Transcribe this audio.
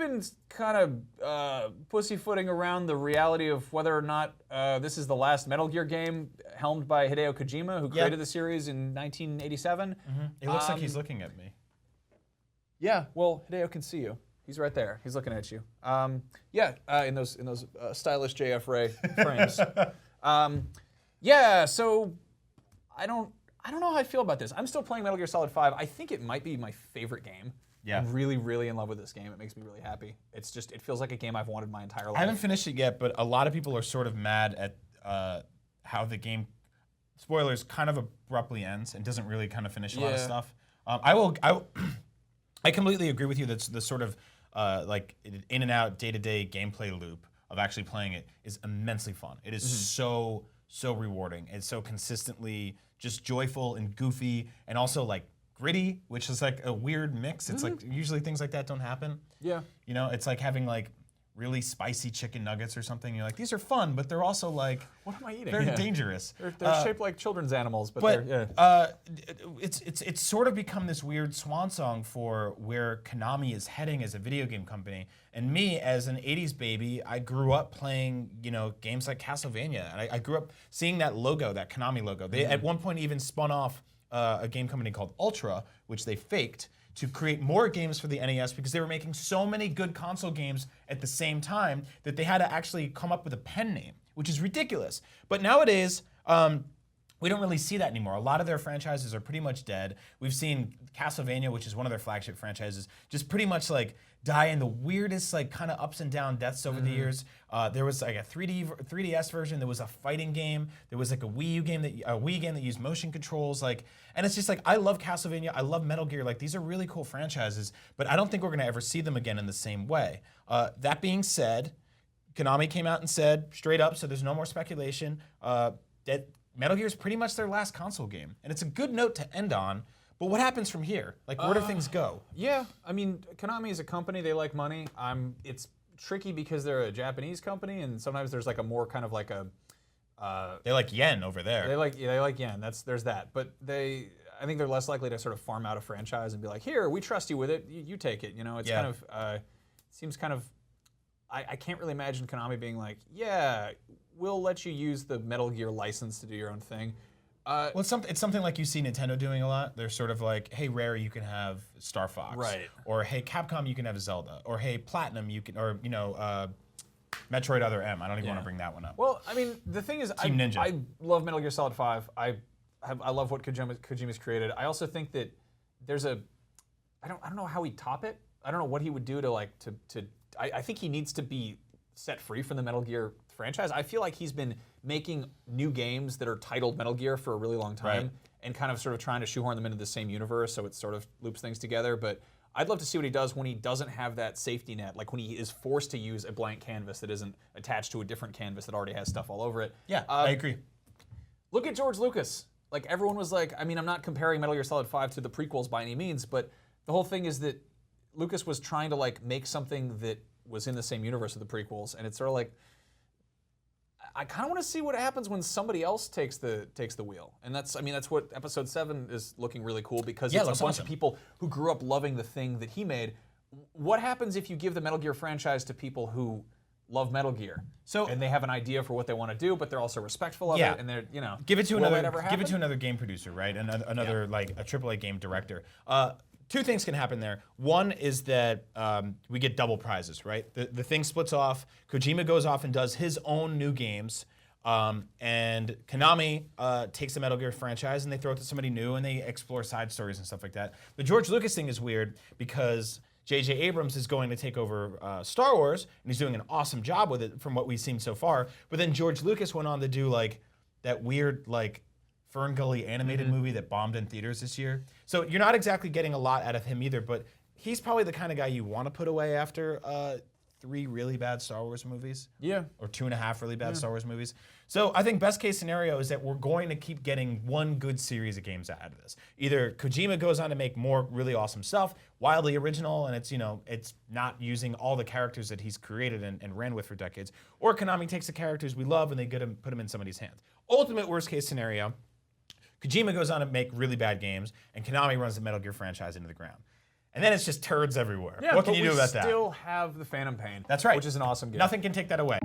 been kind of pussyfooting around the reality of whether or not this is the last Metal Gear game helmed by Hideo Kojima, who created the series in 1987. It looks like he's looking at me. Yeah, well, Hideo can see you. He's right there. He's looking at you. In those stylish JF Ray frames. So I don't know how I feel about this. I'm still playing Metal Gear Solid 5. I think it might be my favorite game. Yeah. I'm really, really in love with this game. It makes me really happy. It feels like a game I've wanted my entire life. I haven't finished it yet, but a lot of people are sort of mad at how the game, spoilers, kind of abruptly ends and doesn't really kind of finish a lot of stuff. I completely agree with you that the sort of like in and out day-to-day gameplay loop of actually playing it is immensely fun. It is so rewarding. It's so consistently just joyful and goofy and also like gritty, which is like a weird mix. It's like usually things like that don't happen. Yeah. You know, it's like having like really spicy chicken nuggets or something. You're like, these are fun, but they're also like, what am I eating? They're dangerous. They're shaped like children's animals, it's sort of become this weird swan song for where Konami is heading as a video game company. And me, as an 80s baby, I grew up playing, games like Castlevania. And I grew up seeing that logo, that Konami logo. They at one point even spun off a game company called Ultra, which they faked, to create more games for the NES because they were making so many good console games at the same time that they had to actually come up with a pen name, which is ridiculous. But nowadays, we don't really see that anymore. A lot of their franchises are pretty much dead. We've seen Castlevania, which is one of their flagship franchises, just pretty much like die in the weirdest like kind of ups and down deaths over the years. There was like a 3DS version. There was a fighting game. There was like a Wii game that used motion controls. And it's just like, I love Castlevania. I love Metal Gear. Like, these are really cool franchises, but I don't think we're gonna ever see them again in the same way. That being said, Konami came out and said straight up, so there's no more speculation, that Metal Gear is pretty much their last console game. And it's a good note to end on, but what happens from here? Like, where do things go? Yeah, I mean, Konami is a company, they like money. It's tricky because they're a Japanese company, and sometimes there's like a more kind of like a... they like yen over there. They like yen, there's that. But I think they're less likely to sort of farm out a franchise and be like, here, we trust you with it, you take it. It's kind of, seems kind of, I can't really imagine Konami being like, yeah, we'll let you use the Metal Gear license to do your own thing. Well, it's something like you see Nintendo doing a lot. They're sort of like, hey, Rare, you can have Star Fox. Right. Or hey, Capcom, you can have Zelda. Or hey, Platinum, you can, or Metroid Other M. I don't even want to bring that one up. Well, I mean, the thing is, I love Metal Gear Solid 5. I love what Kojima's created. I also think that there's I don't know how he'd top it. I don't know what he would do I think he needs to be set free from the Metal Gear franchise. I feel like he's been making new games that are titled Metal Gear for a really long time, and kind of sort of trying to shoehorn them into the same universe so it sort of loops things together. But I'd love to see what he does when he doesn't have that safety net, like when he is forced to use a blank canvas that isn't attached to a different canvas that already has stuff all over it. Yeah, I agree. Look at George Lucas. Like, everyone was like, I mean, I'm not comparing Metal Gear Solid 5 to the prequels by any means, but the whole thing is that Lucas was trying to like make something that was in the same universe of the prequels, and it's sort of like, I kind of want to see what happens when somebody else takes the wheel, and that's what Episode 7 is looking really cool, because it's a bunch of people who grew up loving the thing that he made. What happens if you give the Metal Gear franchise to people who love Metal Gear, and they have an idea for what they want to do, but they're also respectful of it, and they're give it to another game producer, right? Another like a AAA game director. Two things can happen there. One is that we get double prizes, right? The thing splits off. Kojima goes off and does his own new games, and Konami takes the Metal Gear franchise and they throw it to somebody new and they explore side stories and stuff like that. The George Lucas thing is weird because J.J. Abrams is going to take over Star Wars, and he's doing an awesome job with it from what we've seen so far. But then George Lucas went on to do like that weird like Fern Gully animated movie that bombed in theaters this year. So you're not exactly getting a lot out of him either, but he's probably the kind of guy you want to put away after 3 really bad Star Wars movies. Yeah. Or 2.5 really bad Star Wars movies. So I think best case scenario is that we're going to keep getting one good series of games out of this. Either Kojima goes on to make more really awesome stuff, wildly original, and it's not using all the characters that he's created and ran with for decades, or Konami takes the characters we love and they put them in somebody's hands. Ultimate worst case scenario, Kojima goes on to make really bad games, and Konami runs the Metal Gear franchise into the ground. And then it's just turds everywhere. Yeah, What can you do about that? We still have the Phantom Pain. That's right. Which is an awesome game. Nothing can take that away.